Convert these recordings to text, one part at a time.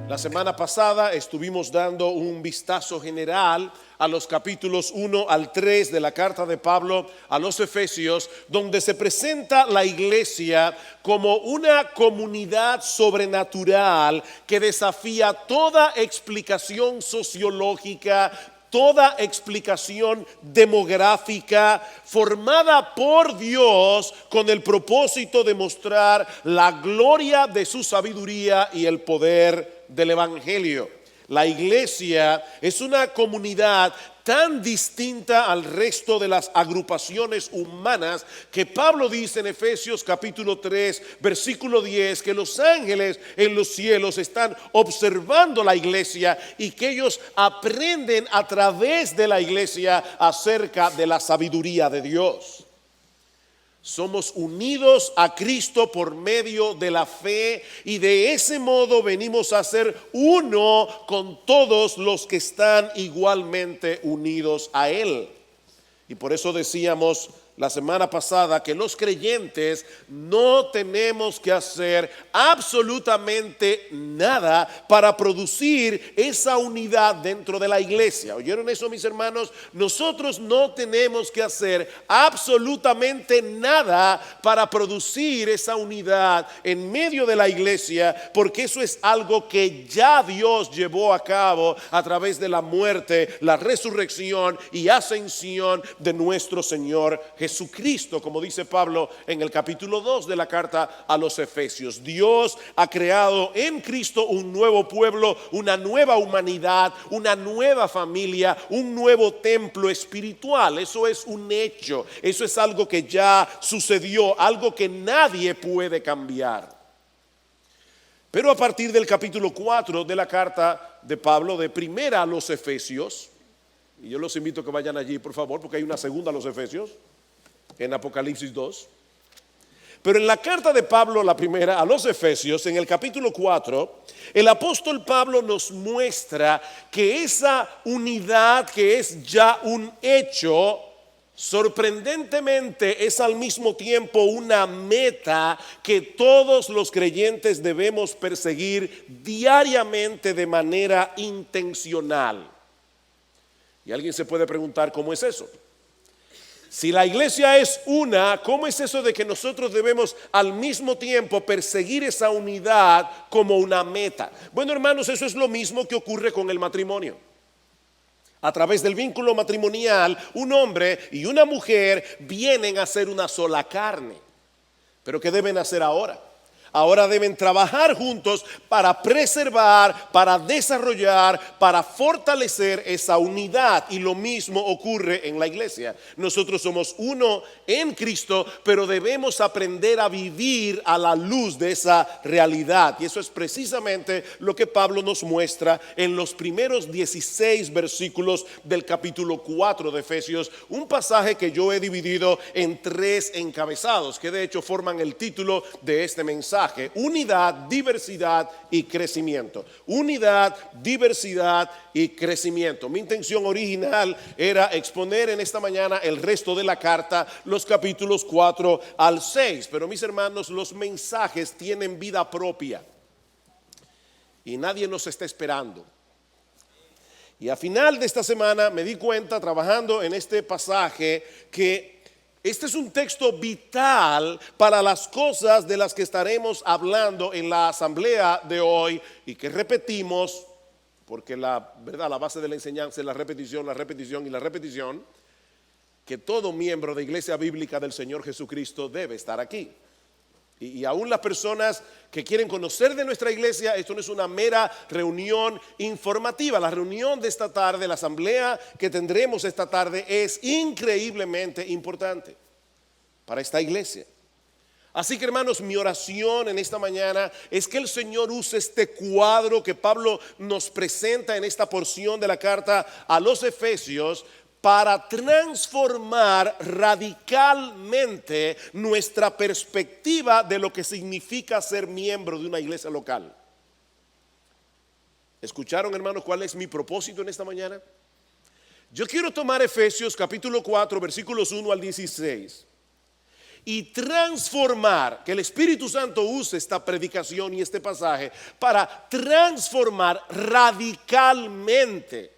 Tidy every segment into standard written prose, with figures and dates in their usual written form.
La semana pasada estuvimos dando un vistazo general a los capítulos 1 al 3 de la carta de Pablo a los Efesios, donde se presenta la iglesia como una comunidad sobrenatural que desafía toda explicación sociológica, toda explicación demográfica, formada por Dios con el propósito de mostrar la gloria de su sabiduría y el poder del evangelio. La iglesia es una comunidad tan distinta al resto de las agrupaciones humanas que Pablo dice en Efesios capítulo 3 versículo 10 que los ángeles en los cielos están observando la iglesia y que ellos aprenden a través de la iglesia acerca de la sabiduría de Dios. Somos unidos a Cristo por medio de la fe y de ese modo venimos a ser uno con todos los que están igualmente unidos a Él. Y por eso decíamos la semana pasada que los creyentes no tenemos que hacer absolutamente nada para producir esa unidad dentro de la iglesia. ¿Oyeron eso, mis hermanos? Nosotros no tenemos que hacer absolutamente nada para producir esa unidad en medio de la iglesia, porque eso es algo que ya Dios llevó a cabo a través de la muerte, la resurrección y ascensión de nuestro Señor Jesucristo, como dice Pablo en el capítulo 2 de la carta a los Efesios. Dios ha creado en Cristo un nuevo pueblo, una nueva humanidad, una nueva familia, un nuevo templo espiritual. Eso es un hecho, eso es algo que ya sucedió, algo que nadie puede cambiar. Pero a partir del capítulo 4 de la carta de Pablo de primera a los Efesios, y yo los invito a que vayan allí por favor, porque hay una segunda a los Efesios en Apocalipsis 2. Pero en la carta de Pablo, la primera a los Efesios, en el capítulo 4, el apóstol Pablo nos muestra que esa unidad que es ya un hecho, sorprendentemente es al mismo tiempo una meta que todos los creyentes debemos perseguir diariamente de manera intencional. Y alguien se puede preguntar, ¿cómo es eso? Si la iglesia es una, ¿cómo es eso de que nosotros debemos al mismo tiempo perseguir esa unidad como una meta? Bueno, hermanos, eso es lo mismo que ocurre con el matrimonio. A través del vínculo matrimonial, un hombre y una mujer vienen a ser una sola carne. ¿Pero qué deben hacer ahora? Ahora deben trabajar juntos para preservar, para desarrollar, para fortalecer esa unidad. Y lo mismo ocurre en la iglesia. Nosotros somos uno en Cristo, pero debemos aprender a vivir a la luz de esa realidad. Y eso es precisamente lo que Pablo nos muestra en los primeros 16 versículos del capítulo 4 de Efesios. Un pasaje que yo he dividido en 3 encabezados, que de hecho forman el título de este mensaje. Unidad, diversidad y crecimiento. Unidad, diversidad y crecimiento. Mi intención original era exponer en esta mañana el resto de la carta, los capítulos 4 al 6. Pero mis hermanos, los mensajes tienen vida propia y nadie nos está esperando. Y a final de esta semana me di cuenta, trabajando en este pasaje, que este es un texto vital para las cosas de las que estaremos hablando en la asamblea de hoy y que repetimos, porque la base de la enseñanza es la repetición, la repetición y la repetición, que todo miembro de Iglesia Bíblica del Señor Jesucristo debe estar aquí. Y aún las personas que quieren conocer de nuestra iglesia, esto no es una mera reunión informativa. La reunión de esta tarde, la asamblea que tendremos esta tarde es increíblemente importante para esta iglesia. Así que hermanos, mi oración en esta mañana es que el Señor use este cuadro que Pablo nos presenta en esta porción de la carta a los Efesios para transformar radicalmente nuestra perspectiva de lo que significa ser miembro de una iglesia local. ¿Escucharon, hermanos, cuál es mi propósito en esta mañana? Yo quiero tomar Efesios capítulo 4 versículos 1 al 16 y transformar, que el Espíritu Santo use esta predicación y este pasaje para transformar radicalmente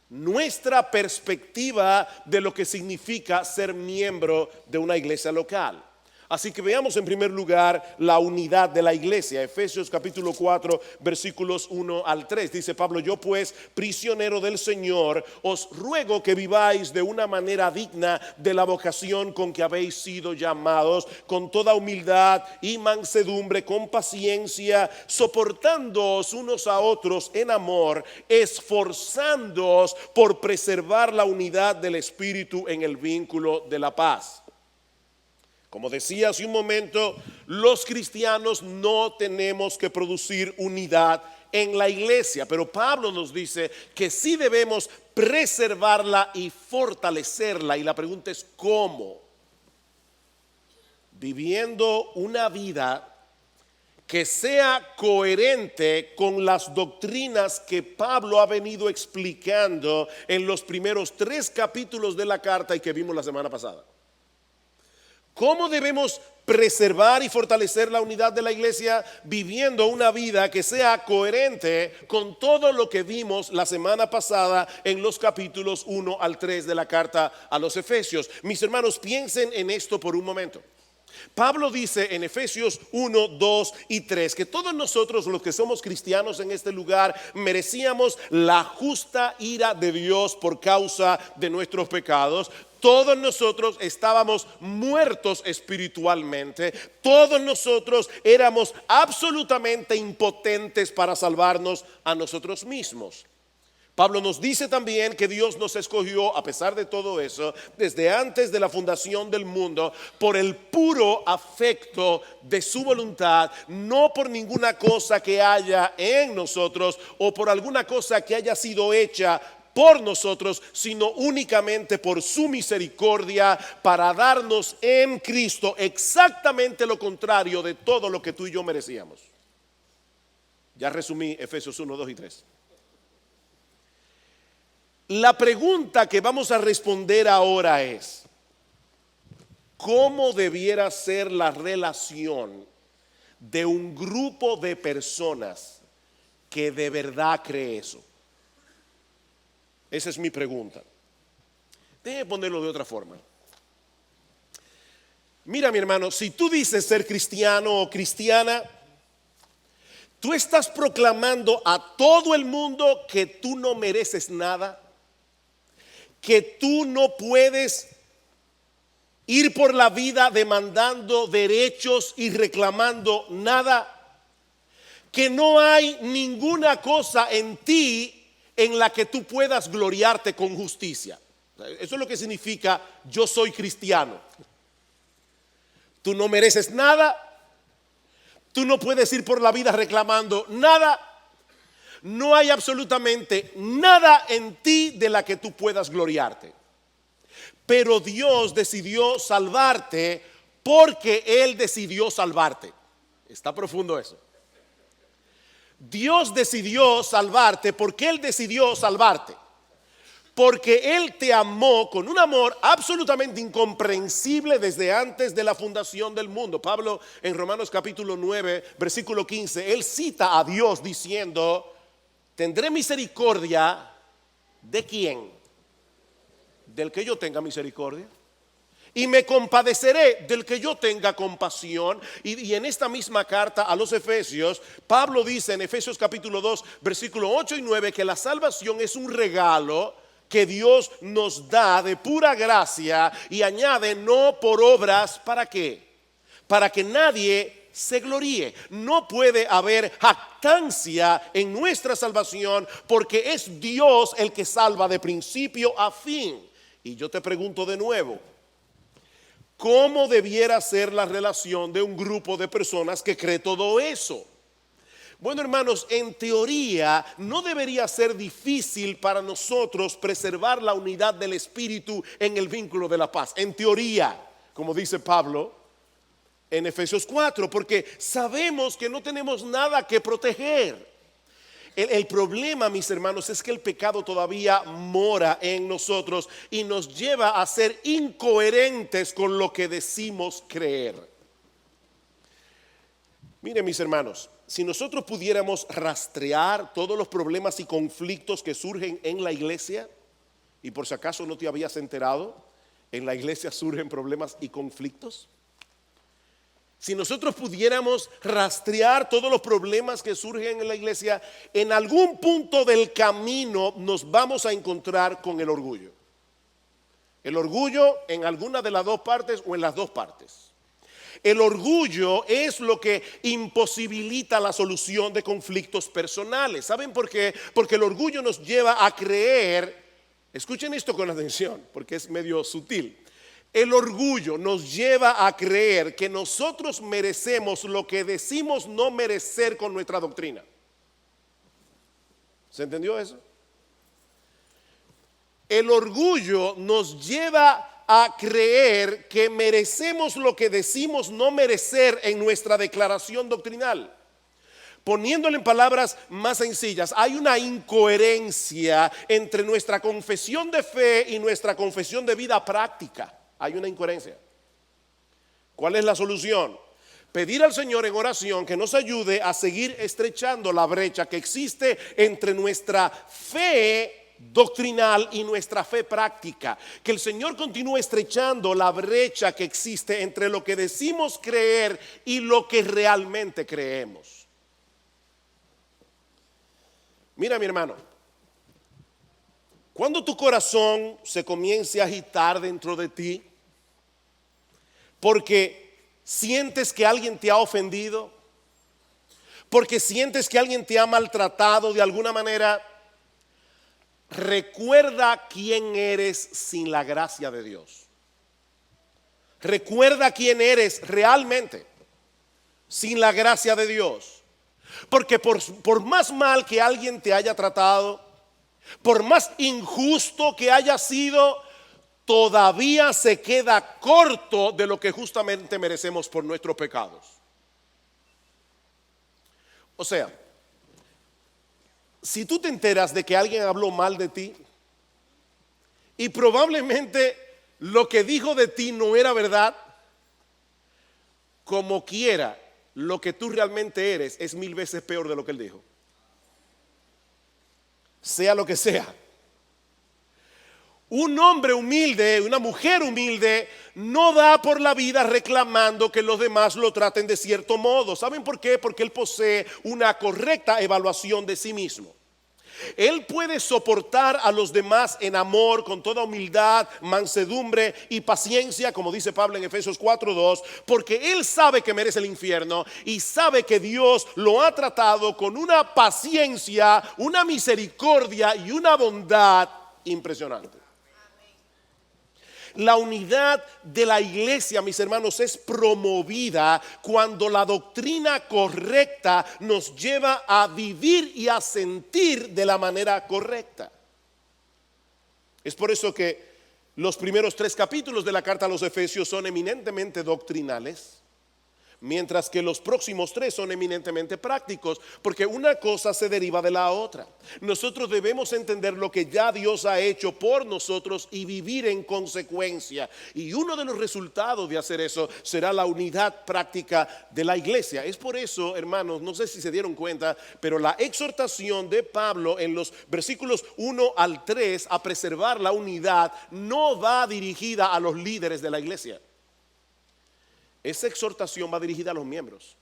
nuestra perspectiva de lo que significa ser miembro de una iglesia local. Así que veamos en primer lugar la unidad de la iglesia. Efesios capítulo 4 versículos 1 al 3. Dice Pablo: yo pues, prisionero del Señor, os ruego que viváis de una manera digna de la vocación con que habéis sido llamados, con toda humildad y mansedumbre, con paciencia, soportándoos unos a otros en amor, esforzándoos por preservar la unidad del Espíritu en el vínculo de la paz. Como decía hace un momento, los cristianos no tenemos que producir unidad en la iglesia, pero Pablo nos dice que sí debemos preservarla y fortalecerla. Y la pregunta es ¿cómo? Viviendo una vida que sea coherente con las doctrinas que Pablo ha venido explicando en los primeros 3 capítulos de la carta y que vimos la semana pasada. ¿Cómo debemos preservar y fortalecer la unidad de la iglesia? Viviendo una vida que sea coherente con todo lo que vimos la semana pasada en los capítulos 1 al 3 de la carta a los Efesios. Mis hermanos, piensen en esto por un momento. Pablo dice en Efesios 1, 2 y 3 que todos nosotros los que somos cristianos en este lugar merecíamos la justa ira de Dios por causa de nuestros pecados. Todos nosotros estábamos muertos espiritualmente. Todos nosotros éramos absolutamente impotentes para salvarnos a nosotros mismos. Pablo nos dice también que Dios nos escogió, a pesar de todo eso, desde antes de la fundación del mundo, por el puro afecto de su voluntad, no por ninguna cosa que haya en nosotros o por alguna cosa que haya sido hecha por nosotros, sino únicamente por su misericordia, para darnos en Cristo exactamente lo contrario de todo lo que tú y yo merecíamos. Ya resumí Efesios 1, 2 y 3. La pregunta que vamos a responder ahora es: ¿cómo debiera ser la relación de un grupo de personas que de verdad cree eso? Esa es mi pregunta. Déjeme ponerlo de otra forma. Mira, mi hermano, si tú dices ser cristiano o cristiana, tú estás proclamando a todo el mundo que tú no mereces nada, que tú no puedes ir por la vida demandando derechos y reclamando nada, que no hay ninguna cosa en ti en la que tú puedas gloriarte con justicia. Eso es lo que significa yo soy cristiano. Tú no mereces nada, tú no puedes ir por la vida reclamando nada. No hay absolutamente nada en ti de la que tú puedas gloriarte. Pero Dios decidió salvarte porque Él decidió salvarte. Está profundo eso. Dios decidió salvarte porque Él decidió salvarte. Porque Él te amó con un amor absolutamente incomprensible desde antes de la fundación del mundo. Pablo en Romanos capítulo 9, versículo 15, él cita a Dios diciendo: tendré misericordia ¿de quién? Del que yo tenga misericordia. Y me compadeceré del que yo tenga compasión. Y en esta misma carta a los Efesios, Pablo dice en Efesios capítulo 2, versículo 8 y 9, que la salvación es un regalo que Dios nos da de pura gracia, y añade: no por obras. ¿Para qué? Para que nadie se gloríe. No puede haber jactancia en nuestra salvación, porque es Dios el que salva de principio a fin. Y yo te pregunto de nuevo: ¿cómo debiera ser la relación de un grupo de personas que cree todo eso? Bueno, hermanos, en teoría no debería ser difícil para nosotros preservar la unidad del Espíritu en el vínculo de la paz. En teoría, como dice Pablo en Efesios 4, porque sabemos que no tenemos nada que proteger. El problema, mis hermanos, es que el pecado todavía mora en nosotros y nos lleva a ser incoherentes con lo que decimos creer. Miren, mis hermanos, si nosotros pudiéramos rastrear todos los problemas y conflictos que surgen en la iglesia, y por si acaso no te habías enterado, en la iglesia surgen problemas y conflictos. Si nosotros pudiéramos rastrear todos los problemas que surgen en la iglesia, en algún punto del camino nos vamos a encontrar con el orgullo. El orgullo en alguna de las dos partes o en las dos partes. El orgullo es lo que imposibilita la solución de conflictos personales. ¿Saben por qué? Porque el orgullo nos lleva a creer, escuchen esto con atención, porque es medio sutil. El orgullo nos lleva a creer que nosotros merecemos lo que decimos no merecer con nuestra doctrina. ¿Se entendió eso? El orgullo nos lleva a creer que merecemos lo que decimos no merecer en nuestra declaración doctrinal. Poniéndolo en palabras más sencillas, hay una incoherencia entre nuestra confesión de fe y nuestra confesión de vida práctica. Hay una incoherencia. ¿Cuál es la solución? Pedir al Señor en oración que nos ayude a seguir estrechando la brecha que existe entre nuestra fe doctrinal y nuestra fe práctica. Que el Señor continúe estrechando la brecha que existe entre lo que decimos creer y lo que realmente creemos. Mira, mi hermano, cuando tu corazón se comience a agitar dentro de ti porque sientes que alguien te ha ofendido, porque sientes que alguien te ha maltratado de alguna manera, recuerda quién eres sin la gracia de Dios. Recuerda quién eres realmente sin la gracia de Dios. Porque por más mal que alguien te haya tratado, por más injusto que haya sido, todavía se queda corto de lo que justamente merecemos por nuestros pecados. O sea, si tú te enteras de que alguien habló mal de ti y probablemente lo que dijo de ti no era verdad, como quiera, lo que tú realmente eres es 1000 veces peor de lo que él dijo. Sea lo que sea. Un hombre humilde, una mujer humilde, no va por la vida reclamando que los demás lo traten de cierto modo. ¿Saben por qué? Porque él posee una correcta evaluación de sí mismo. Él puede soportar a los demás en amor, con toda humildad, mansedumbre y paciencia, como dice Pablo en Efesios 4:2, porque él sabe que merece el infierno y sabe que Dios lo ha tratado con una paciencia, una misericordia y una bondad impresionante. La unidad de la iglesia, mis hermanos, es promovida cuando la doctrina correcta nos lleva a vivir y a sentir de la manera correcta. Es por eso que los primeros 3 capítulos de la carta a los Efesios son eminentemente doctrinales, mientras que los próximos 3 son eminentemente prácticos, porque una cosa se deriva de la otra. Nosotros debemos entender lo que ya Dios ha hecho por nosotros y vivir en consecuencia. Y uno de los resultados de hacer eso será la unidad práctica de la iglesia. Es por eso, hermanos, no sé si se dieron cuenta, pero la exhortación de Pablo en los versículos 1 al 3 a preservar la unidad no va dirigida a los líderes de la iglesia. Esa exhortación va dirigida a los miembros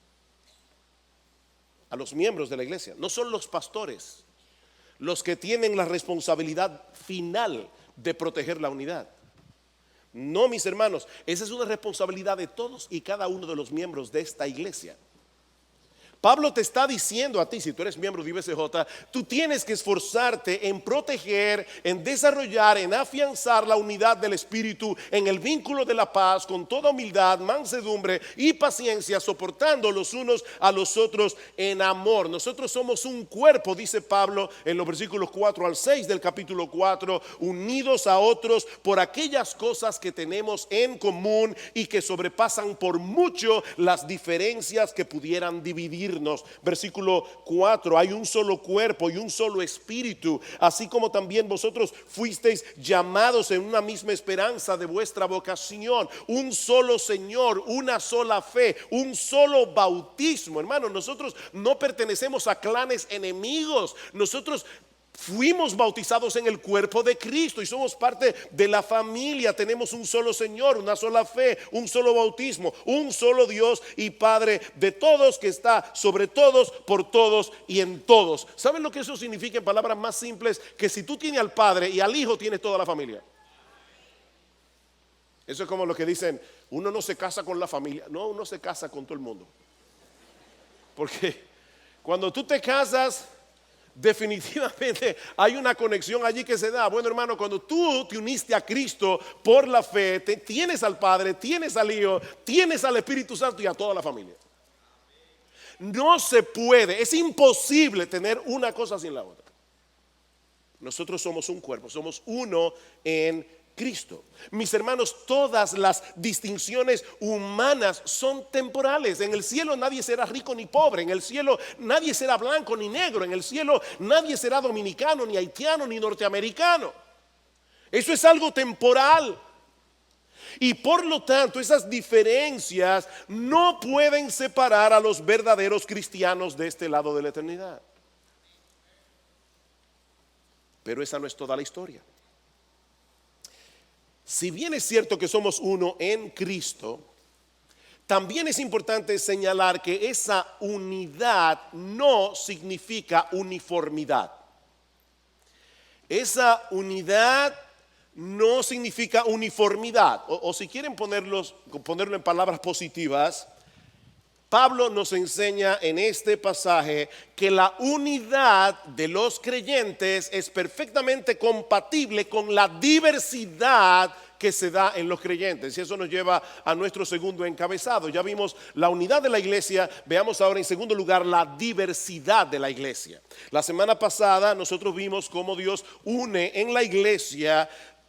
de la iglesia. No son los pastores los que tienen la responsabilidad final de proteger la unidad. No, mis hermanos, esa es una responsabilidad de todos y cada uno de los miembros de esta iglesia. Pablo te está diciendo a ti, si tú eres miembro de IBCJ, tú tienes que esforzarte en proteger, en desarrollar, en afianzar la unidad del espíritu, en el vínculo de la paz, con toda humildad, mansedumbre y paciencia, soportando los unos a los otros en amor. Nosotros somos un cuerpo, dice Pablo en los versículos 4 al 6 del capítulo 4, unidos a otros por aquellas cosas que tenemos en común y que sobrepasan por mucho las diferencias que pudieran dividir. convertirnos. Versículo 4, hay un solo cuerpo y un solo espíritu, así como también vosotros fuisteis llamados en una misma esperanza de vuestra vocación, un solo Señor, una sola fe, un solo bautismo. Hermanos, nosotros no pertenecemos a clanes enemigos, nosotros fuimos bautizados en el cuerpo de Cristo y somos parte de la familia. Tenemos un solo Señor, una sola fe, un solo bautismo, un solo Dios y Padre de todos, que está sobre todos, por todos y en todos. ¿Saben lo que eso significa en palabras más simples? Que si tú tienes al Padre y al Hijo, tienes toda la familia. Eso es como lo que dicen, uno no se casa con la familia. No, uno se casa con todo el mundo. Porque cuando tú te casas, definitivamente hay una conexión allí que se da. Bueno, hermano, cuando tú te uniste a Cristo por la fe, tienes al Padre, tienes al Hijo, tienes al Espíritu Santo y a toda la familia. No se puede, es imposible tener una cosa sin la otra. Nosotros somos un cuerpo, somos uno en Cristo. Mis hermanos, todas las distinciones humanas son temporales. En el cielo nadie será rico ni pobre. En el cielo nadie será blanco ni negro. En el cielo nadie será dominicano, ni haitiano, ni norteamericano. Eso es algo temporal. Y por lo tanto, esas diferencias no pueden separar a los verdaderos cristianos de este lado de la eternidad. Pero esa no es toda la historia. Si bien es cierto que somos uno en Cristo, también es importante señalar que esa unidad no significa uniformidad. Esa unidad no significa uniformidad. O si quieren ponerlo en palabras positivas, Pablo nos enseña en este pasaje que la unidad de los creyentes es perfectamente compatible con la diversidad que se da en los creyentes. Y eso nos lleva a nuestro segundo encabezado. Ya vimos la unidad de la iglesia, veamos ahora en segundo lugar la diversidad de la iglesia. La semana pasada nosotros vimos cómo Dios une en la iglesia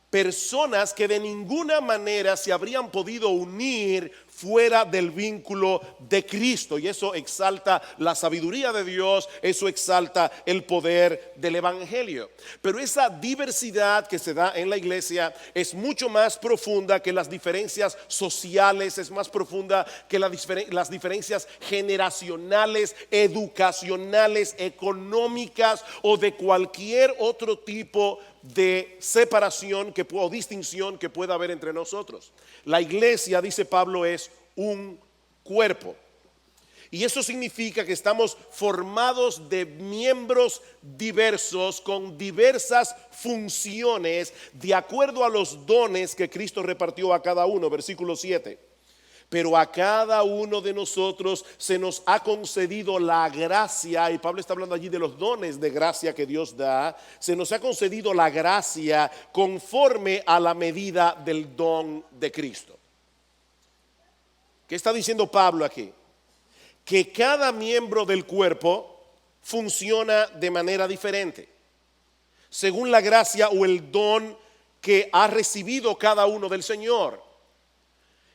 personas que de ninguna manera se habrían podido unir fuera del vínculo de Cristo, y eso exalta la sabiduría de Dios, eso exalta el poder del evangelio. Pero esa diversidad que se da en la iglesia es mucho más profunda que las diferencias sociales, es más profunda que las diferencias generacionales, educacionales, económicas o de cualquier otro tipo de separación o distinción que pueda haber entre nosotros. La iglesia, dice Pablo, es un cuerpo. Y eso significa que estamos formados de miembros diversos con diversas funciones de acuerdo a los dones que Cristo repartió a cada uno. Versículo 7. Pero a cada uno de nosotros se nos ha concedido la gracia, y Pablo está hablando allí de los dones de gracia que Dios da. Se nos ha concedido la gracia conforme a la medida del don de Cristo. ¿Qué está diciendo Pablo aquí? Que cada miembro del cuerpo funciona de manera diferente, según la gracia o el don que ha recibido cada uno del Señor.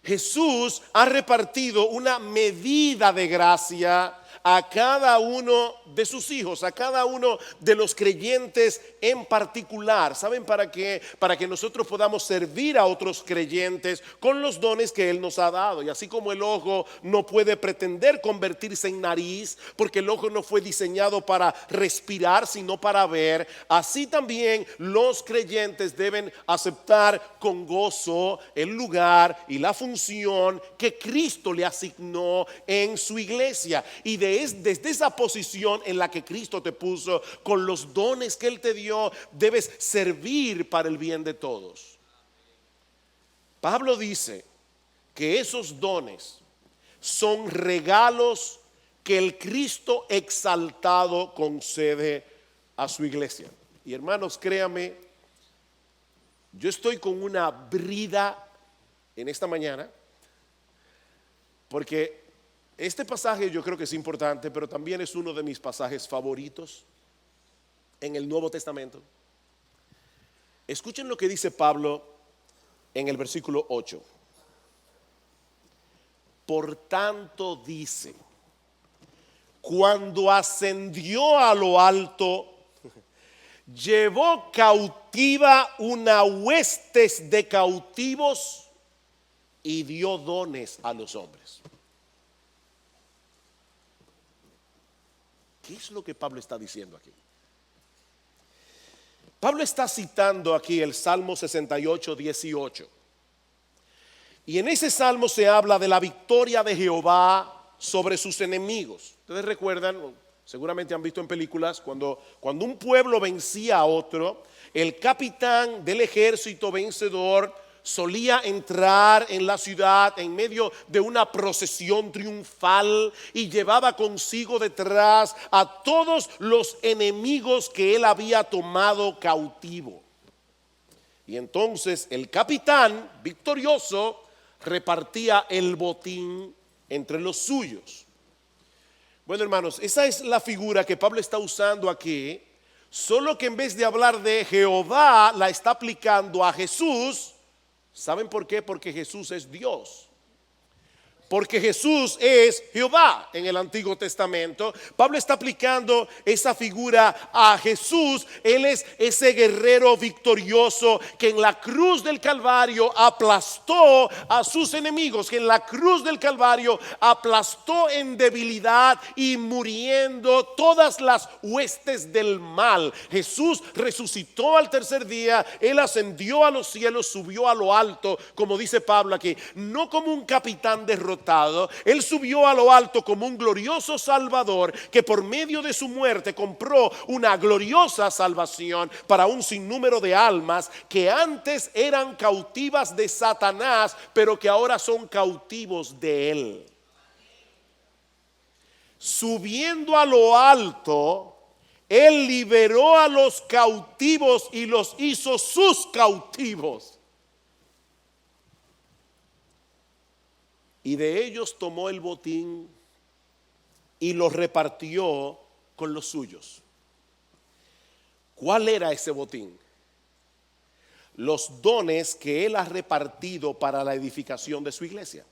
Jesús ha repartido una medida de gracia a cada uno de sus hijos, a cada uno de los creyentes en particular. ¿Saben para qué? Para que nosotros podamos servir a otros creyentes con los dones que Él nos ha dado. Y así como el ojo no puede pretender convertirse en nariz, porque el ojo no fue diseñado para respirar, sino para ver, así también los creyentes deben aceptar con gozo el lugar y la función que Cristo le asignó en su iglesia. Y desde esa posición en la que Cristo te puso, con los dones que Él te dio, debes servir para el bien de todos. Pablo dice que esos dones son regalos que el Cristo exaltado concede a su iglesia. Y hermanos, créame, yo estoy con una brida en esta mañana, porque este pasaje yo creo que es importante, pero también es uno de mis pasajes favoritos en el Nuevo Testamento. Escuchen lo que dice Pablo en el versículo 8. Por tanto dice, cuando ascendió a lo alto, llevó cautiva una huestes de cautivos y dio dones a los hombres. ¿Qué es lo que Pablo está diciendo aquí? Pablo está citando aquí el Salmo 68, 18. Y en ese salmo se habla de la victoria de Jehová sobre sus enemigos. Ustedes recuerdan, seguramente han visto en películas, cuando un pueblo vencía a otro, el capitán del ejército vencedor solía entrar en la ciudad en medio de una procesión triunfal y llevaba consigo detrás a todos los enemigos que él había tomado cautivo. Y entonces el capitán victorioso repartía el botín entre los suyos. Bueno, hermanos, esa es la figura que Pablo está usando aquí, solo que en vez de hablar de Jehová la está aplicando a Jesús. ¿Saben por qué? Porque Jesús es Dios. Porque Jesús es Jehová en el Antiguo Testamento. Pablo está aplicando esa figura a Jesús. Él es ese guerrero victorioso que en la cruz del Calvario aplastó a sus enemigos, que en la cruz del Calvario aplastó en debilidad y muriendo todas las huestes del mal. Jesús resucitó al tercer día. Él ascendió a los cielos, subió a lo alto, como dice Pablo aquí, no como un capitán derrotado. Él subió a lo alto como un glorioso Salvador que por medio de su muerte compró una gloriosa salvación para un sinnúmero de almas que antes eran cautivas de Satanás, pero que ahora son cautivos de él. Subiendo a lo alto, él liberó a los cautivos y los hizo sus cautivos. Y de ellos tomó el botín y lo repartió con los suyos. ¿Cuál era ese botín? Los dones que él ha repartido para la edificación de su iglesia.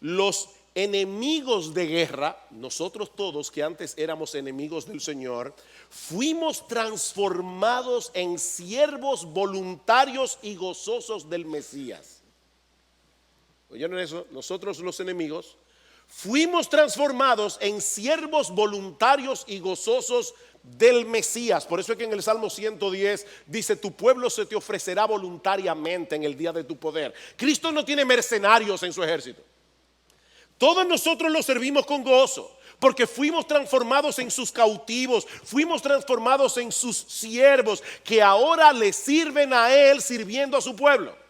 Los enemigos de guerra, nosotros todos que antes éramos enemigos del Señor, fuimos transformados en siervos voluntarios y gozosos del Mesías. ¿Oyeron eso? Nosotros los enemigos fuimos transformados en siervos voluntarios y gozosos del Mesías. Por eso es que en el Salmo 110 dice: tu pueblo se te ofrecerá voluntariamente en el día de tu poder. Cristo no tiene mercenarios en su ejército. Todos nosotros lo servimos con gozo, porque fuimos transformados en sus cautivos, fuimos transformados en sus siervos, que ahora le sirven a él sirviendo a su pueblo.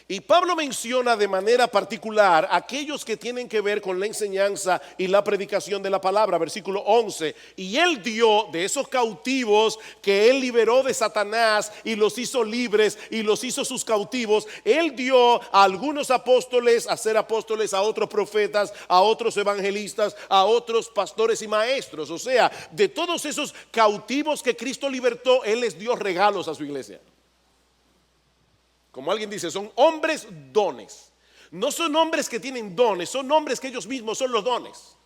Y Pablo menciona de manera particular aquellos que tienen que ver con la enseñanza y la predicación de la palabra. Versículo 11: y él dio de esos cautivos que él liberó de Satanás y los hizo libres y los hizo sus cautivos. Él dio a algunos apóstoles a ser apóstoles, a otros profetas, a otros evangelistas, a otros pastores y maestros. O sea, de todos esos cautivos que Cristo libertó, él les dio regalos a su iglesia. Como alguien dice, son hombres dones. No son hombres que tienen dones, son hombres que ellos mismos son los dones.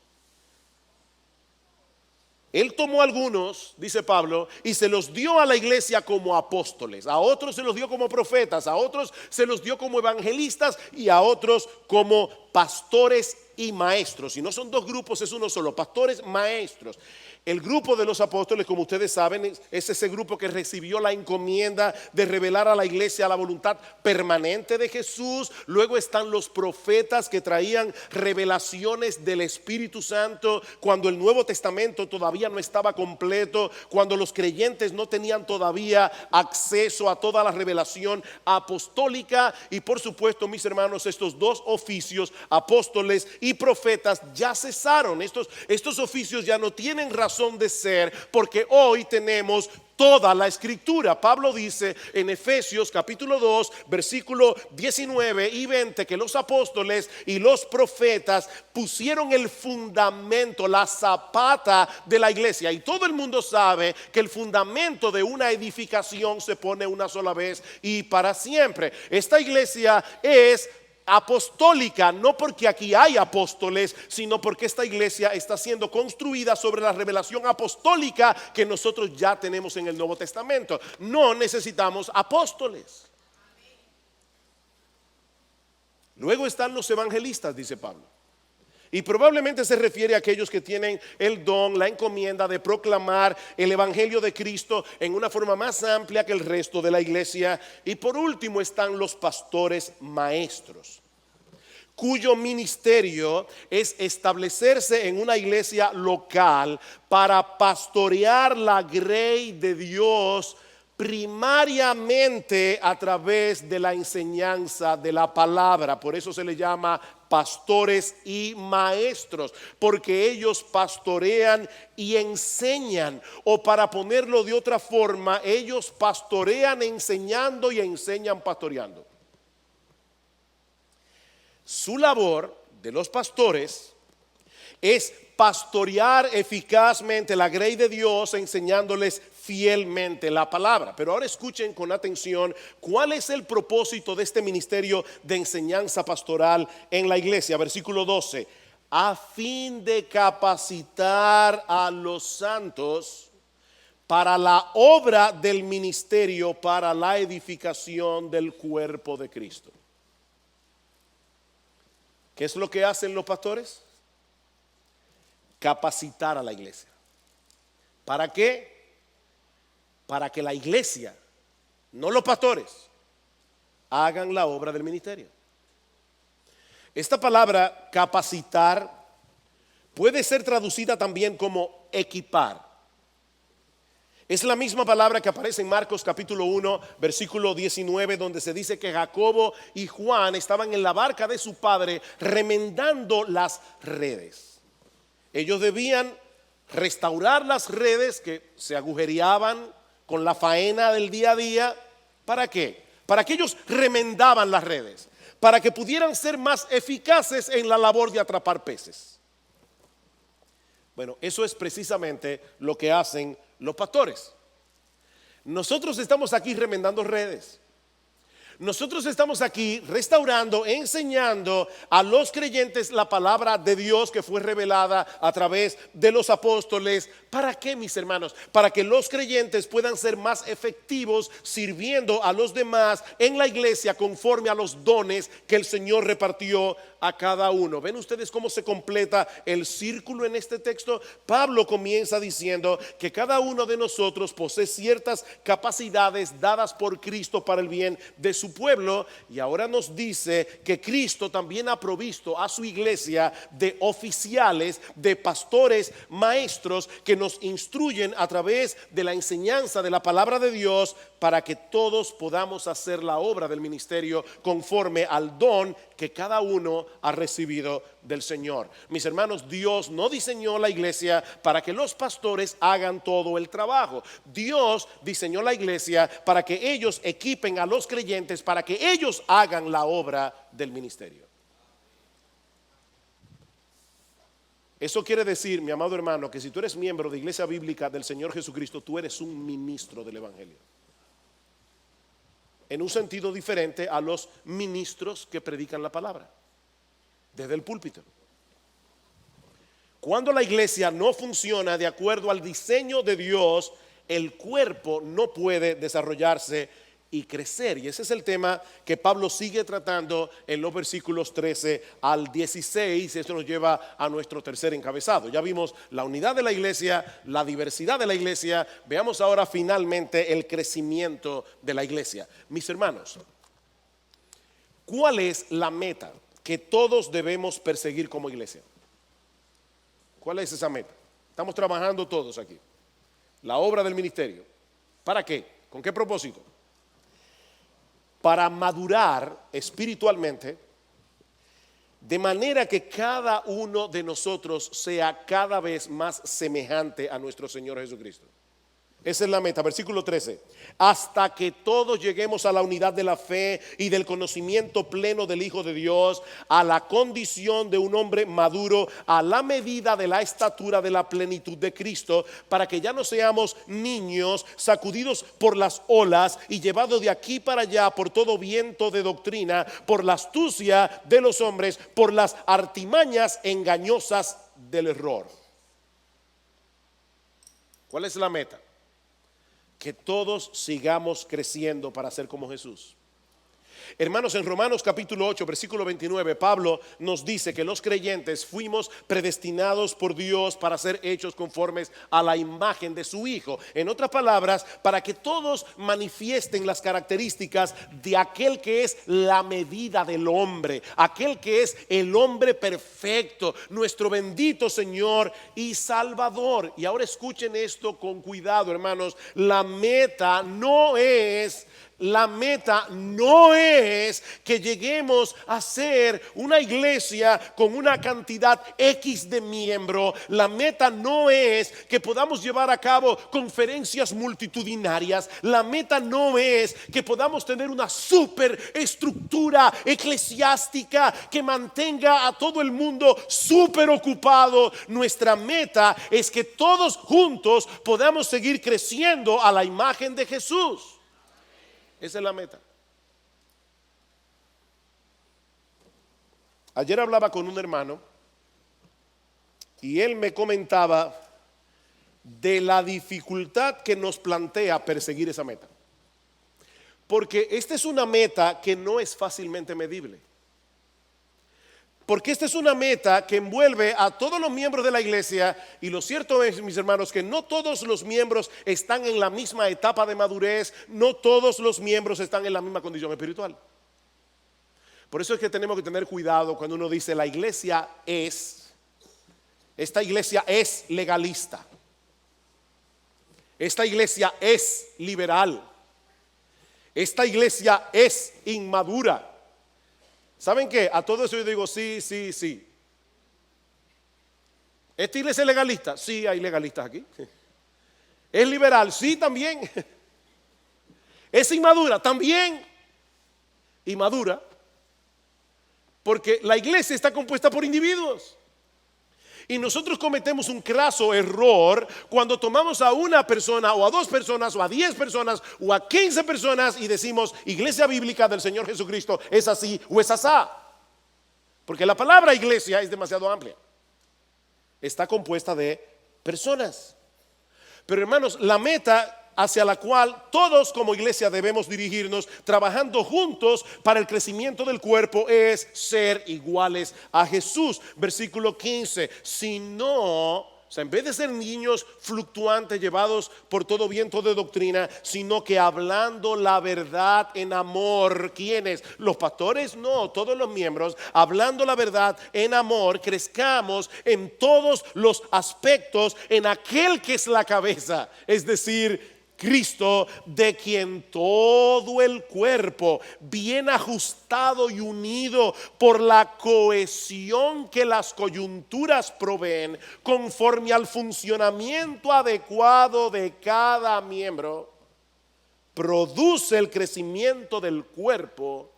Él tomó algunos, dice Pablo, y se los dio a la iglesia como apóstoles. A otros se los dio como profetas, a otros se los dio como evangelistas y a otros como pastores y maestros. Y no son dos grupos, es uno solo, pastores, maestros. El grupo de los apóstoles, como ustedes saben, es ese grupo que recibió la encomienda de revelar a la iglesia la voluntad permanente de Jesús. Luego están los profetas que traían revelaciones del Espíritu Santo cuando el Nuevo Testamento todavía no estaba completo, cuando los creyentes no tenían todavía acceso a toda la revelación apostólica. Y por supuesto, mis hermanos, estos dos oficios, apóstoles y profetas, ya cesaron. Estos oficios ya no tienen razón de ser, porque hoy tenemos toda la escritura. Pablo dice en Efesios capítulo 2 versículo 19 y 20 que los apóstoles y los profetas pusieron el fundamento, la zapata de la iglesia. Y todo el mundo sabe que el fundamento de una edificación se pone una sola vez y para siempre. Esta iglesia es apostólica, no porque aquí hay apóstoles, sino porque esta iglesia está siendo construida sobre la revelación apostólica que nosotros ya tenemos en el Nuevo Testamento. No necesitamos apóstoles. Luego están los evangelistas, dice Pablo. Y probablemente se refiere a aquellos que tienen el don, la encomienda de proclamar el evangelio de Cristo en una forma más amplia que el resto de la iglesia. Y por último están los pastores maestros, cuyo ministerio es establecerse en una iglesia local para pastorear la grey de Dios, primariamente a través de la enseñanza de la palabra. Por eso se le llama pastores y maestros, porque ellos pastorean y enseñan, o para ponerlo de otra forma, ellos pastorean enseñando y enseñan pastoreando. Su labor de los pastores es pastorear eficazmente la grey de Dios, enseñándoles fielmente la palabra. Pero ahora escuchen con atención cuál es el propósito de este ministerio de enseñanza pastoral en la iglesia. Versículo 12: a fin de capacitar a los santos para la obra del ministerio, para la edificación del cuerpo de Cristo. ¿Qué es lo que hacen los pastores? Capacitar a la iglesia. ¿Para qué? Para que la iglesia, no los pastores, hagan la obra del ministerio. Esta palabra capacitar puede ser traducida también como equipar. Es la misma palabra que aparece en Marcos capítulo 1, versículo 19, donde se dice que Jacobo y Juan estaban en la barca de su padre remendando las redes. Ellos debían restaurar las redes que se agujereaban con la faena del día a día. ¿Para qué? Para que ellos remendaban las redes, para que pudieran ser más eficaces en la labor de atrapar peces. Bueno, eso es precisamente lo que hacen los pastores. Nosotros estamos aquí remendando redes. Nosotros estamos aquí restaurando, enseñando a los creyentes la palabra de Dios que fue revelada a través de los apóstoles. ¿Para qué, mis hermanos? Para que los creyentes puedan ser más efectivos sirviendo a los demás en la iglesia conforme a los dones que el Señor repartió a cada uno. ¿Ven ustedes cómo se completa el círculo en este texto? Pablo comienza diciendo que cada uno de nosotros posee ciertas capacidades dadas por Cristo para el bien de su pueblo, y ahora nos dice que Cristo también ha provisto a su iglesia de oficiales, de pastores, maestros que nos instruyen a través de la enseñanza de la palabra de Dios, para que todos podamos hacer la obra del ministerio conforme al don que cada uno ha recibido del Señor. Mis hermanos, Dios no diseñó la iglesia para que los pastores hagan todo el trabajo. Dios diseñó la iglesia para que ellos equipen a los creyentes, para que ellos hagan la obra del ministerio. Eso quiere decir, mi amado hermano, que si tú eres miembro de Iglesia Bíblica del Señor Jesucristo, tú eres un ministro del Evangelio. En un sentido diferente a los ministros que predican la palabra desde el púlpito. Cuando la iglesia no funciona de acuerdo al diseño de Dios, el cuerpo no puede desarrollarse y crecer. Y ese es el tema que Pablo sigue tratando en los versículos 13 al 16. Esto nos lleva a nuestro tercer encabezado. Ya vimos la unidad de la iglesia, la diversidad de la iglesia. Veamos ahora finalmente el crecimiento de la iglesia. Mis hermanos, ¿cuál es la meta que todos debemos perseguir como iglesia? ¿Cuál es esa meta? Estamos trabajando todos aquí. La obra del ministerio. ¿Para qué? ¿Con qué propósito? Para madurar espiritualmente, de manera que cada uno de nosotros sea cada vez más semejante a nuestro Señor Jesucristo. Esa es la meta, versículo 13. Hasta que todos lleguemos a la unidad de la fe y del conocimiento pleno del Hijo de Dios, a la condición de un hombre maduro, a la medida de la estatura de la plenitud de Cristo, para que ya no seamos niños sacudidos por las olas y llevados de aquí para allá por todo viento de doctrina, por la astucia de los hombres, por las artimañas engañosas del error. ¿Cuál es la meta? Que todos sigamos creciendo para ser como Jesús. Hermanos, en Romanos capítulo 8, versículo 29, Pablo nos dice que los creyentes fuimos predestinados por Dios para ser hechos conformes a la imagen de su Hijo. En otras palabras, para que todos manifiesten las características de aquel que es la medida del hombre, aquel que es el hombre perfecto, nuestro bendito Señor y Salvador. Y ahora escuchen esto con cuidado, hermanos. La meta no es que lleguemos a ser una iglesia con una cantidad X de miembros. La meta no es que podamos llevar a cabo conferencias multitudinarias. La meta no es que podamos tener una superestructura eclesiástica que mantenga a todo el mundo súper ocupado. Nuestra meta es que todos juntos podamos seguir creciendo a la imagen de Jesús. Esa es la meta. Ayer hablaba con un hermano y él me comentaba de la dificultad que nos plantea perseguir esa meta. Porque esta es una meta que no es fácilmente medible. Porque esta es una meta que envuelve a todos los miembros de la iglesia. Y lo cierto es, mis hermanos, que no todos los miembros están en la misma etapa de madurez. No todos los miembros están en la misma condición espiritual. Por eso es que tenemos que tener cuidado cuando uno dice esta iglesia es legalista, esta iglesia es liberal, esta iglesia es inmadura. ¿Saben qué? A todo eso yo digo sí. ¿Esta iglesia es legalista? Sí, hay legalistas aquí. ¿Es liberal? Sí, también. ¿Es inmadura? También. Inmadura. Porque la iglesia está compuesta por individuos. Y nosotros cometemos un craso error cuando tomamos a una persona o a 2 personas o a 10 personas o a 15 personas y decimos iglesia bíblica del Señor Jesucristo es así o es asá. Porque la palabra iglesia es demasiado amplia. Está compuesta de personas. Pero hermanos, la meta hacia la cual todos como iglesia debemos dirigirnos, trabajando juntos para el crecimiento del cuerpo, es ser iguales a Jesús. Versículo 15, si no, o sea, en vez de ser niños fluctuantes llevados por todo viento de doctrina, sino que hablando la verdad en amor. ¿Quiénes? Los pastores, no, todos los miembros, hablando la verdad en amor, crezcamos en todos los aspectos en aquel que es la cabeza, es decir, Cristo, de quien todo el cuerpo, bien ajustado y unido por la cohesión que las coyunturas proveen, conforme al funcionamiento adecuado de cada miembro, produce el crecimiento del cuerpo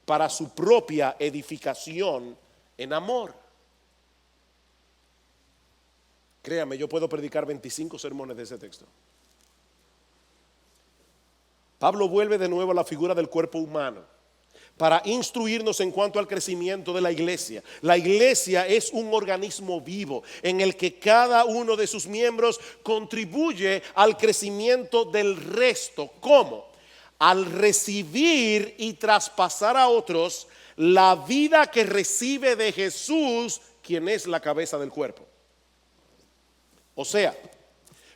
para su propia edificación en amor. Créame, yo puedo predicar 25 sermones de ese texto. Pablo vuelve de nuevo a la figura del cuerpo humano para instruirnos en cuanto al crecimiento de la iglesia. La iglesia es un organismo vivo en el que cada uno de sus miembros contribuye al crecimiento del resto. ¿Cómo? Al recibir y traspasar a otros la vida que recibe de Jesús, quien es la cabeza del cuerpo. O sea,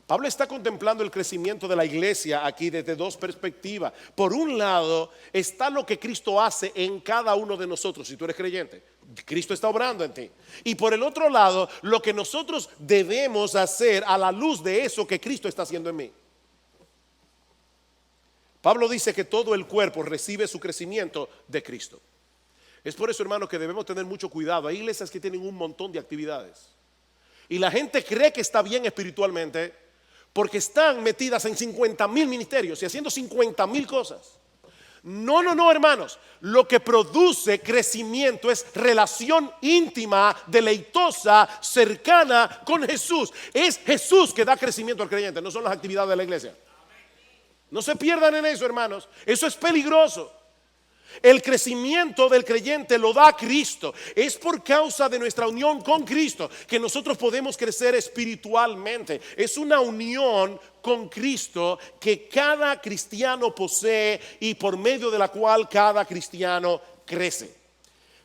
Pablo está contemplando el crecimiento de la iglesia aquí desde 2 perspectivas. Por un lado está lo que Cristo hace en cada uno de nosotros. Si tú eres creyente, Cristo está obrando en ti. Y por el otro lado, lo que nosotros debemos hacer a la luz de eso que Cristo está haciendo en mí. Pablo dice que todo el cuerpo recibe su crecimiento de Cristo. Es por eso, hermano, que debemos tener mucho cuidado. Hay iglesias que tienen un montón de actividades y la gente cree que está bien espiritualmente porque están metidas en 50,000 ministerios y haciendo 50,000 cosas. No, hermanos. Lo que produce crecimiento es relación íntima, deleitosa, cercana con Jesús. Es Jesús que da crecimiento al creyente, no son las actividades de la iglesia. No se pierdan en eso, hermanos. Eso es peligroso. El crecimiento del creyente lo da Cristo. Es por causa de nuestra unión con Cristo que nosotros podemos crecer espiritualmente. Es una unión con Cristo que cada cristiano posee y por medio de la cual cada cristiano crece.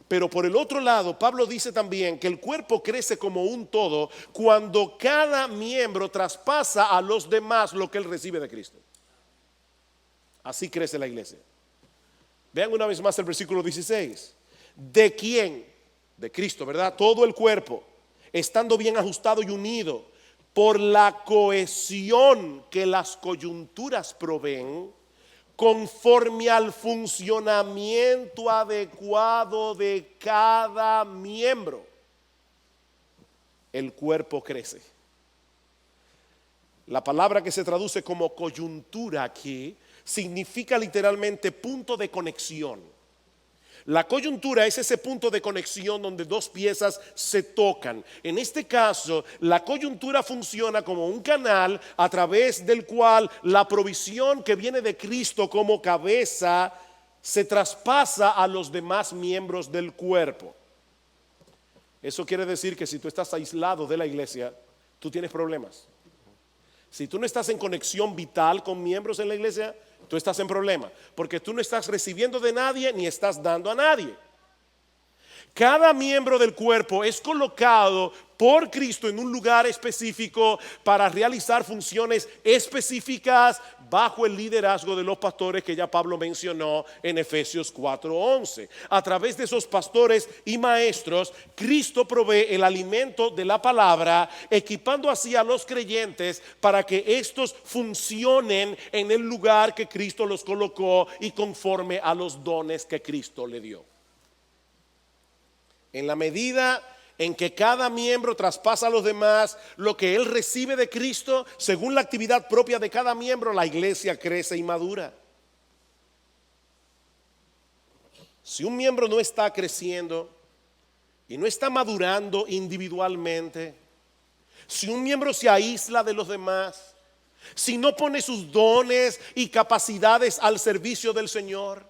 Pero por el otro lado, Pablo dice también que el cuerpo crece como un todo cuando cada miembro traspasa a los demás lo que él recibe de Cristo. Así crece la iglesia. Vean una vez más el versículo 16. ¿De quién? De Cristo, ¿verdad? Todo el cuerpo, estando bien ajustado y unido por la cohesión que las coyunturas proveen, conforme al funcionamiento adecuado de cada miembro, el cuerpo crece. La palabra que se traduce como coyuntura aquí significa literalmente punto de conexión. La coyuntura es ese punto de conexión donde dos piezas se tocan. En este caso, la coyuntura funciona como un canal a través del cual la provisión que viene de Cristo como cabeza se traspasa a los demás miembros del cuerpo. Eso quiere decir que si tú estás aislado de la iglesia, tú tienes problemas. Si tú no estás en conexión vital con miembros en la iglesia, tú estás en problema, porque tú no estás recibiendo de nadie ni estás dando a nadie. Cada miembro del cuerpo es colocado por Cristo en un lugar específico para realizar funciones específicas bajo el liderazgo de los pastores que ya Pablo mencionó en Efesios 4:11. A través de esos pastores y maestros, Cristo provee el alimento de la palabra, equipando así a los creyentes para que estos funcionen en el lugar que Cristo los colocó y conforme a los dones que Cristo le dio. En la medida en que cada miembro traspasa a los demás lo que él recibe de Cristo, según la actividad propia de cada miembro, la iglesia crece y madura. Si un miembro no está creciendo y no está madurando individualmente, si un miembro se aísla de los demás, si no pone sus dones y capacidades al servicio del Señor,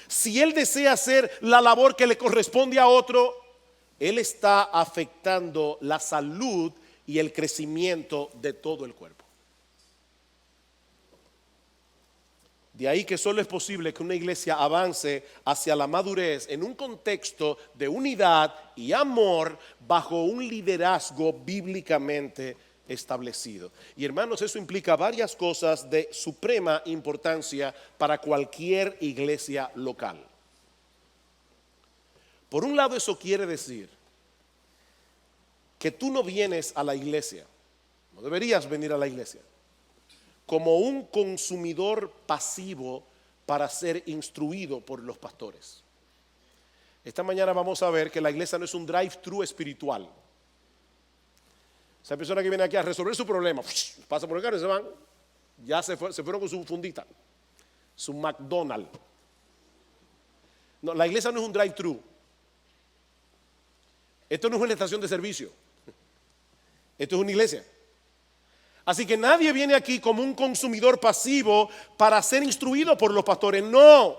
si él desea hacer la labor que le corresponde a otro, él está afectando la salud y el crecimiento de todo el cuerpo. De ahí que solo es posible que una iglesia avance hacia la madurez en un contexto de unidad y amor bajo un liderazgo bíblicamente establecido. Y hermanos, eso implica varias cosas de suprema importancia para cualquier iglesia local. Por un lado, eso quiere decir que tú no vienes a la iglesia, no deberías venir a la iglesia, como un consumidor pasivo para ser instruido por los pastores. Esta mañana vamos a ver que la iglesia no es un drive-thru espiritual. Esa persona que viene aquí a resolver su problema, pasa por el carro y se van, ya se fueron con su fundita, su McDonald's. No, la iglesia no es un drive-thru. Esto no es una estación de servicio. Esto es una iglesia. Así que nadie viene aquí como un consumidor pasivo para ser instruido por los pastores. No.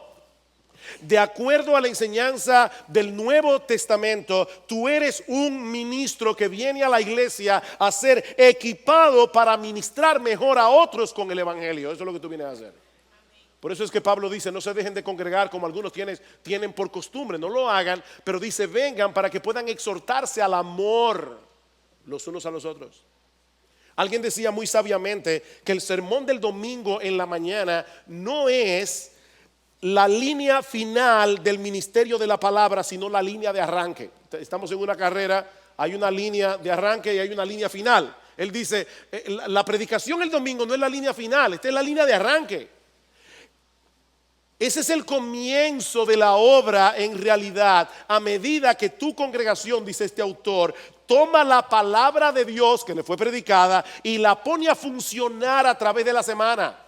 De acuerdo a la enseñanza del Nuevo Testamento, tú eres un ministro que viene a la iglesia a ser equipado para ministrar mejor a otros con el evangelio. Eso es lo que tú vienes a hacer. Por eso es que Pablo dice, no se dejen de congregar como algunos tienen por costumbre, no lo hagan, pero dice, vengan para que puedan exhortarse al amor los unos a los otros. Alguien decía muy sabiamente que el sermón del domingo en la mañana no es la línea final del ministerio de la palabra, sino la línea de arranque. Estamos en una carrera, hay una línea de arranque y hay una línea final. Él dice, la predicación el domingo no es la línea final, esta es la línea de arranque. Ese es el comienzo de la obra en realidad, a medida que tu congregación, dice este autor, toma la palabra de Dios que le fue predicada y la pone a funcionar a través de la semana.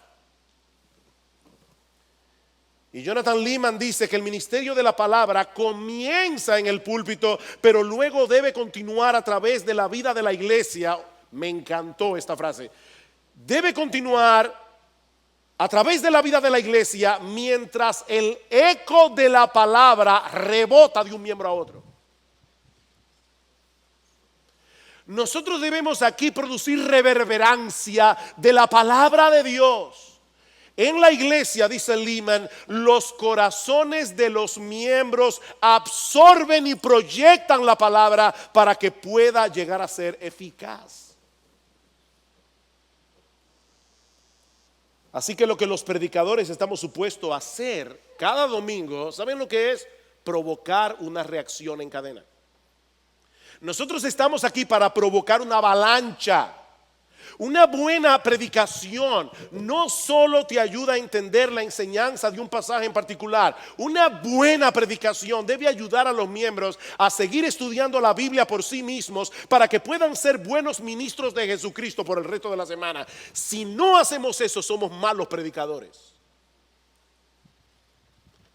Y Jonathan Leeman dice que el ministerio de la palabra comienza en el púlpito, pero luego debe continuar a través de la vida de la iglesia. Me encantó esta frase. Debe continuar a través de la vida de la iglesia mientras el eco de la palabra rebota de un miembro a otro. Nosotros debemos aquí producir reverberancia de la palabra de Dios. En la iglesia, dice Leeman, los corazones de los miembros absorben y proyectan la palabra para que pueda llegar a ser eficaz. Así que lo que los predicadores estamos supuestos a hacer cada domingo, ¿saben lo que es? Provocar una reacción en cadena. Nosotros estamos aquí para provocar una avalancha. Una buena predicación no solo te ayuda a entender la enseñanza de un pasaje en particular. Una buena predicación debe ayudar a los miembros a seguir estudiando la Biblia por sí mismos para que puedan ser buenos ministros de Jesucristo por el resto de la semana. Si no hacemos eso, somos malos predicadores.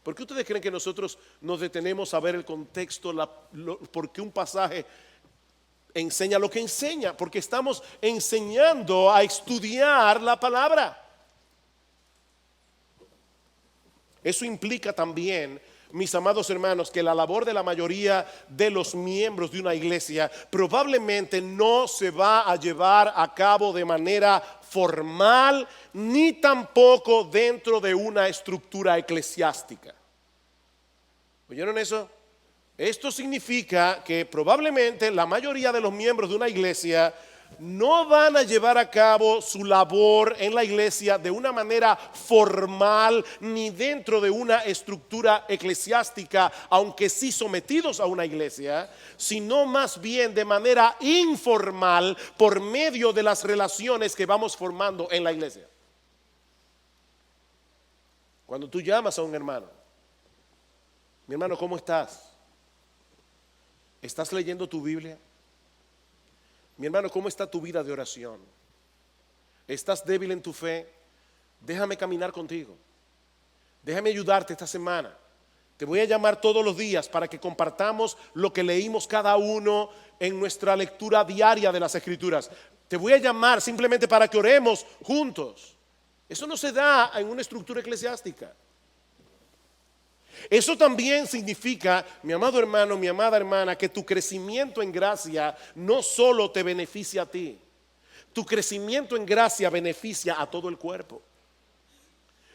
¿Por qué ustedes creen que nosotros nos detenemos a ver el contexto, por qué un pasaje enseña lo que enseña? Porque estamos enseñando a estudiar la palabra. Eso implica también, mis amados hermanos, que la labor de la mayoría de los miembros de una iglesia probablemente no se va a llevar a cabo de manera formal, ni tampoco dentro de una estructura eclesiástica. ¿Oyeron eso? Esto significa que probablemente la mayoría de los miembros de una iglesia no van a llevar a cabo su labor en la iglesia de una manera formal ni dentro de una estructura eclesiástica, aunque sí sometidos a una iglesia, sino más bien de manera informal por medio de las relaciones que vamos formando en la iglesia. Cuando tú llamas a un hermano, mi hermano, ¿cómo estás? ¿Estás leyendo tu Biblia? Mi hermano, ¿cómo está tu vida de oración? ¿Estás débil en tu fe? Déjame caminar contigo. Déjame ayudarte esta semana. Te voy a llamar todos los días para que compartamos lo que leímos cada uno en nuestra lectura diaria de las Escrituras. Te voy a llamar simplemente para que oremos juntos. Eso no se da en una estructura eclesiástica. Eso también significa, mi amado hermano, mi amada hermana, que tu crecimiento en gracia no solo te beneficia a ti, tu crecimiento en gracia beneficia a todo el cuerpo.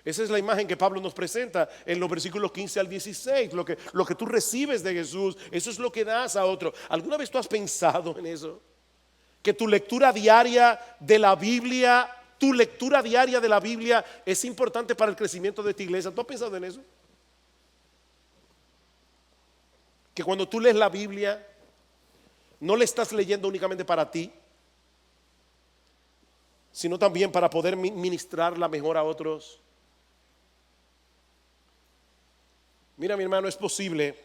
Esa es la imagen que Pablo nos presenta en los versículos 15 al 16. Lo que tú recibes de Jesús, eso es lo que das a otro. ¿Alguna vez tú has pensado en eso? Que tu lectura diaria de la Biblia, es importante para el crecimiento de tu iglesia. ¿Tú has pensado en eso? Que cuando tú lees la Biblia, no le estás leyendo únicamente para ti, sino también para poder ministrarla mejor a otros. Mira, mi hermano, es posible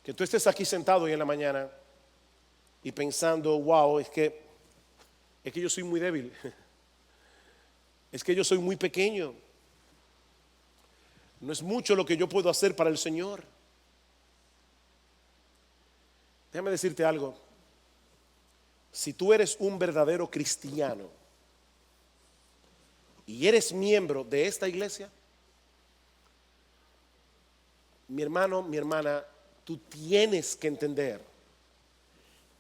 que tú estés aquí sentado hoy en la mañana y pensando, wow, es que yo soy muy débil, es que yo soy muy pequeño, no es mucho lo que yo puedo hacer para el Señor. Déjame decirte algo. Si tú eres un verdadero cristiano y eres miembro de esta iglesia, mi hermano, mi hermana, tú tienes que entender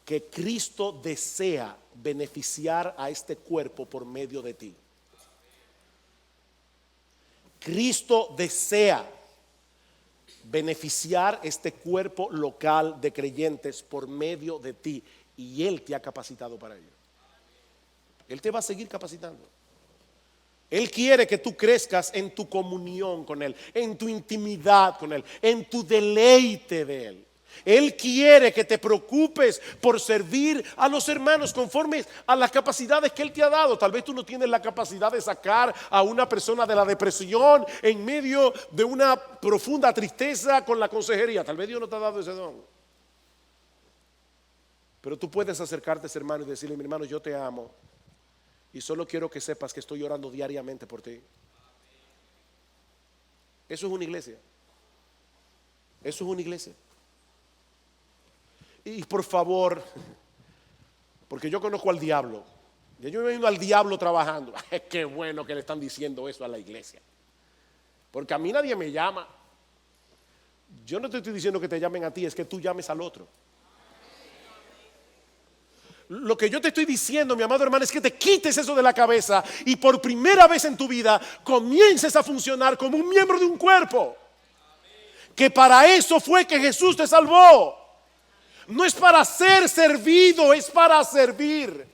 que Cristo desea beneficiar a este cuerpo por medio de ti. Cristo desea beneficiar este cuerpo local de creyentes por medio de ti, y Él te ha capacitado para ello. Él te va a seguir capacitando. Él quiere que tú crezcas en tu comunión con Él, en tu intimidad con Él, en tu deleite de Él. Él quiere que te preocupes por servir a los hermanos conforme a las capacidades que Él te ha dado. Tal vez tú no tienes la capacidad de sacar a una persona de la depresión en medio de una profunda tristeza con la consejería. Tal vez Dios no te ha dado ese don. Pero tú puedes acercarte a ese hermano y decirle: mi hermano, yo te amo y solo quiero que sepas que estoy orando diariamente por ti. Eso es una iglesia. Eso es una iglesia. Y por favor, porque yo conozco al diablo. Yo me imagino al diablo trabajando. Qué bueno que le están diciendo eso a la iglesia. Porque a mí nadie me llama. Yo no te estoy diciendo que te llamen a ti, es que tú llames al otro. Lo que yo te estoy diciendo, mi amado hermano, es que te quites eso de la cabeza y por primera vez en tu vida comiences a funcionar como un miembro de un cuerpo. Que para eso fue que Jesús te salvó. No es para ser servido, es para servir.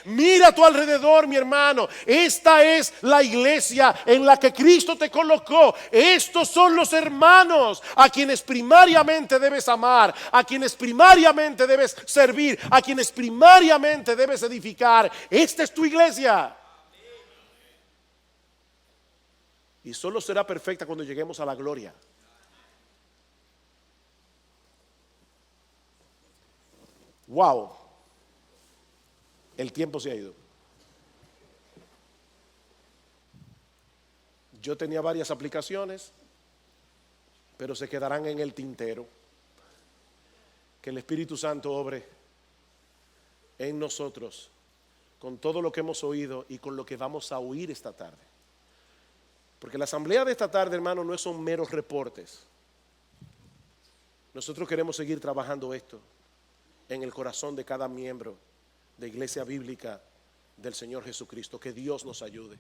Mira a tu alrededor, mi hermano. Esta es la iglesia en la que Cristo te colocó. Estos son los hermanos a quienes primariamente debes amar, a quienes primariamente debes servir, a quienes primariamente debes edificar. Esta es tu iglesia. Y solo será perfecta cuando lleguemos a la gloria. Wow, el tiempo se ha ido. Yo tenía varias aplicaciones, pero se quedarán en el tintero. Que el Espíritu Santo obre en nosotros con todo lo que hemos oído y con lo que vamos a oír esta tarde. Porque la asamblea de esta tarde, hermano, no son meros reportes. Nosotros queremos seguir trabajando esto en el corazón de cada miembro de Iglesia Bíblica del Señor Jesucristo. Que Dios nos ayude.